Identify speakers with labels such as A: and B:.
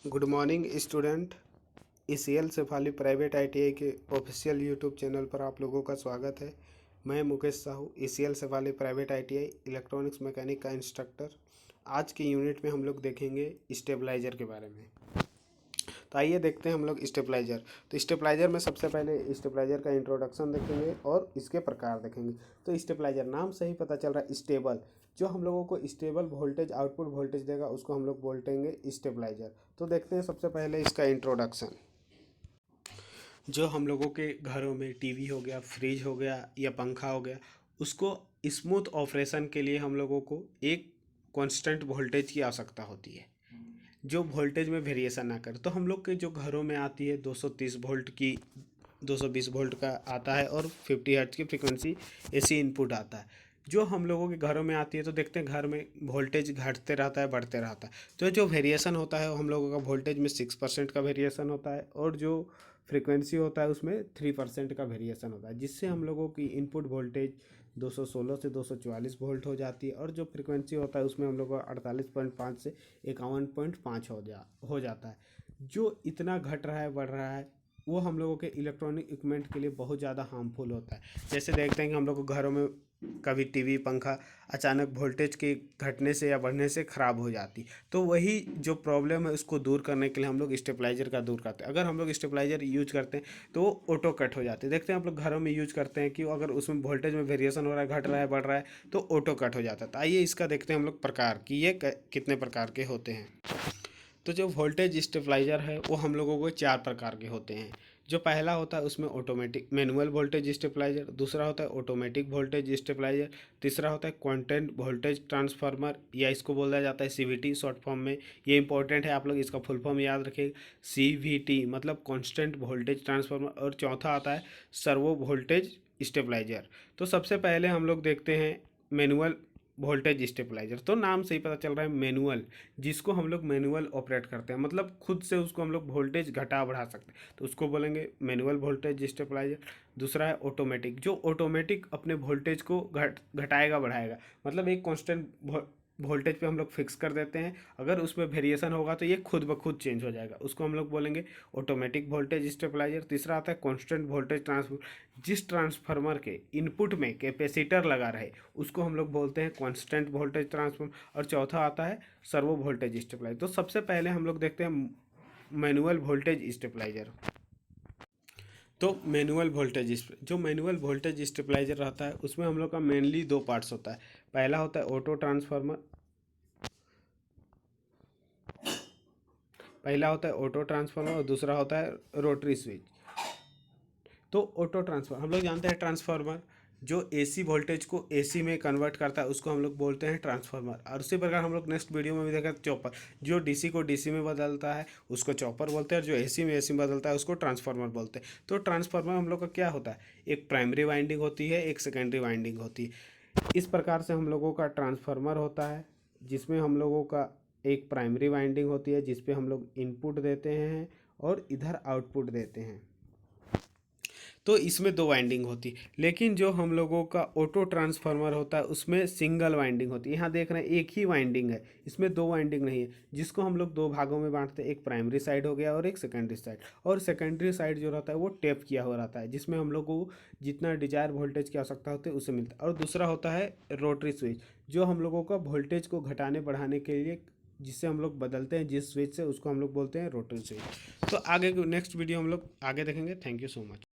A: Good morning student. ECL Shefali private ITI के official YouTube channel पर आप लोगों का स्वागत है। मैं Mukesh Sahu, ECL Shefali private ITI electronics mechanic का इंस्ट्रक्टर। आज के यूनिट में हम लोग देखेंगे स्टेबलाइजर के बारे में। तो आइए देखते हैं हम लोग स्टेबलाइजर। तो स्टेबलाइजर में सबसे पहले स्टेबलाइजर का इंट्रोडक्शन देखेंगे और इसके प्रकार देखेंगे। तो स्टेबलाइजर नाम से ही पता चल रहा है स्टेबल, जो हम लोगों को स्टेबल वोल्टेज आउटपुट वोल्टेज देगा उसको हम लोग बोलेंगे स्टेबलाइजर। तो देखते हैं सबसे पहले इसका इंट्रोडक्शन। जो हम लोगों के घरों में टीवी हो गया, फ्रिज हो गया या पंखा हो गया, उसको स्मूथ ऑपरेशन के लिए हम लोगों को एक कांस्टेंट वोल्टेज की आवश्यकता होती है, जो वोल्टेज में वेरिएशन ना करे। तो हम लोग के जो घरों में आती है 230 वोल्ट की, 220 वोल्ट का आता है और 50 हर्ट्ज की फ्रीक्वेंसी AC इनपुट आता है। जो हम लोगों के घरों में आती है तो देखते हैं घर में वोल्टेज घटते रहता है, बढ़ते रहता है। तो जो वेरिएशन होता है हम लोगों का वोल्टेज में 6% का वेरिएशन होता है और जो फ्रीक्वेंसी होता है उसमें 3% का वेरिएशन होता है, जिससे हम लोगों की इनपुट वोल्टेज 216 से 244 वोल्ट हो जाती है और जो फ्रीक्वेंसी होता है उसमें हम लोग को 48.5 से 51.5 हो जाता है। जो इतना घट रहा है, बढ़ रहा है, वो हम लोगों के इलेक्ट्रॉनिक इक्विपमेंट के लिए बहुत ज़्यादा हार्मफुल होता है। जैसे देखते हैं कि हम लोग को घरों में कभी टीवी पंखा अचानक वोल्टेज के घटने से या बढ़ने से ख़राब हो जाती, तो वही जो प्रॉब्लम है उसको दूर करने के लिए हम लोग स्टेबलाइजर का दूर करते हैं। अगर हम लोग स्टेबलाइजर यूज करते हैं तो वो ऑटो कट हो जाते हैं। देखते हैं आप लोग घरों में यूज करते हैं कि अगर उसमें वोल्टेज में वेरिएशन हो रहा है, घट रहा है, बढ़ रहा है, तो ऑटो कट हो जाता है। तो आइए इसका देखते हैं हम लोग प्रकार कि ये कितने प्रकार के होते हैं। तो जो वोल्टेज स्टेबलाइजर है वो हम लोगों को 4 प्रकार के होते हैं। जो पहला होता है उसमें ऑटोमेटिक मैनुअल वोल्टेज स्टेबलाइजर, दूसरा होता है ऑटोमेटिक वोल्टेज स्टेबलाइजर, तीसरा होता है क्वांटेंट वोल्टेज ट्रांसफार्मर या इसको बोला जाता है CVT शॉर्ट फॉर्म में। ये इंपॉर्टेंट है, आप लोग इसका फुल फॉर्म याद रखिएगा, CVT मतलब कांस्टेंट वोल्टेज ट्रांसफार्मर। और चौथा आता है सर्वो वोल्टेज स्टेबलाइजर। तो सबसे पहले हम लोग देखते हैं मैनुअल वोल्टेज स्टेबलाइजर। तो नाम से ही पता चल रहा है मैनुअल, जिसको हम लोग मैनुअल ऑपरेट करते हैं, मतलब खुद से उसको हम लोग वोल्टेज घटा बढ़ा सकते हैं, तो उसको बोलेंगे मैनुअल वोल्टेज स्टेबलाइजर। दूसरा है ऑटोमेटिक, जो ऑटोमेटिक अपने वोल्टेज को घटाएगा बढ़ाएगा, मतलब एक कांस्टेंट वोल्टेज पे हम लोग फिक्स कर देते हैं, अगर उसमें वेरिएशन होगा तो ये खुद ब खुद चेंज हो जाएगा, उसको हम लोग बोलेंगे ऑटोमेटिक वोल्टेज स्टेबलाइजर। तीसरा आता है कांस्टेंट वोल्टेज ट्रांसफर, जिस ट्रांसफार्मर के इनपुट में कैपेसिटर लगा रहे उसको हम लोग बोलते हैं कांस्टेंट वोल्टेज ट्रांसफार्मर। और चौथा आता है सर्वो वोल्टेज स्टेबलाइजर। तो सबसे पहले हम लोग देखते हैं मैनुअल वोल्टेज स्टेबलाइजर। तो मैनुअल वोल्टेज, जो मैनुअल वोल्टेज स्टेबलाइजर रहता है उसमें हम लोग का मेनली 2 पार्ट्स होता है। पहला होता है ऑटो ट्रांसफार्मर, पहला होता है ऑटो ट्रांसफार्मर और दूसरा होता है रोटरी स्विच। तो ऑटो ट्रांसफार्मर हम लोग जानते हैं, ट्रांसफार्मर जो AC वोल्टेज को AC में कन्वर्ट करता है उसको हम लोग बोलते हैं ट्रांसफार्मर। और उसी प्रकार हम लोग नेक्स्ट वीडियो में भी देखा चॉपर, जो DC को DC में बदलता है उसको चॉपर बोलते हैं, और जो AC में AC में बदलता है उसको ट्रांसफार्मर बोलते हैं। तो ट्रांसफार्मर हम लोग का क्या होता है, एक प्राइमरी वाइंडिंग होती है, एक सेकेंडरी वाइंडिंग होती है। इस प्रकार से हम लोगों का ट्रांसफार्मर होता है, जिसमें हम लोगों का एक प्राइमरी वाइंडिंग होती है जिसपे हम लोग इनपुट देते हैं और इधर आउटपुट देते हैं। तो इसमें 2 वाइंडिंग होती है। लेकिन जो हम लोगों का ऑटो ट्रांसफार्मर होता है उसमें सिंगल वाइंडिंग होती है। यहाँ देख रहे हैं एक ही वाइंडिंग है, इसमें 2 वाइंडिंग नहीं है, जिसको हम लोग 2 भागों में बांटते हैं, एक प्राइमरी साइड हो गया और एक सेकेंडरी साइड। और सेकेंडरी साइड जो रहता है वो टेप किया हुआ रहता है, जिसमें हम लोग को जितना डिजायर वोल्टेज की आवश्यकता होती है उसे मिलता है। और दूसरा होता है रोटरी स्विच, जो हम लोगों का वोल्टेज को घटाने बढ़ाने के लिए जिससे हम लोग बदलते हैं जिस स्विच से, उसको हम लोग बोलते हैं रोटरी स्विच। तो आगे नेक्स्ट वीडियो हम लोग आगे देखेंगे। Thank you so much.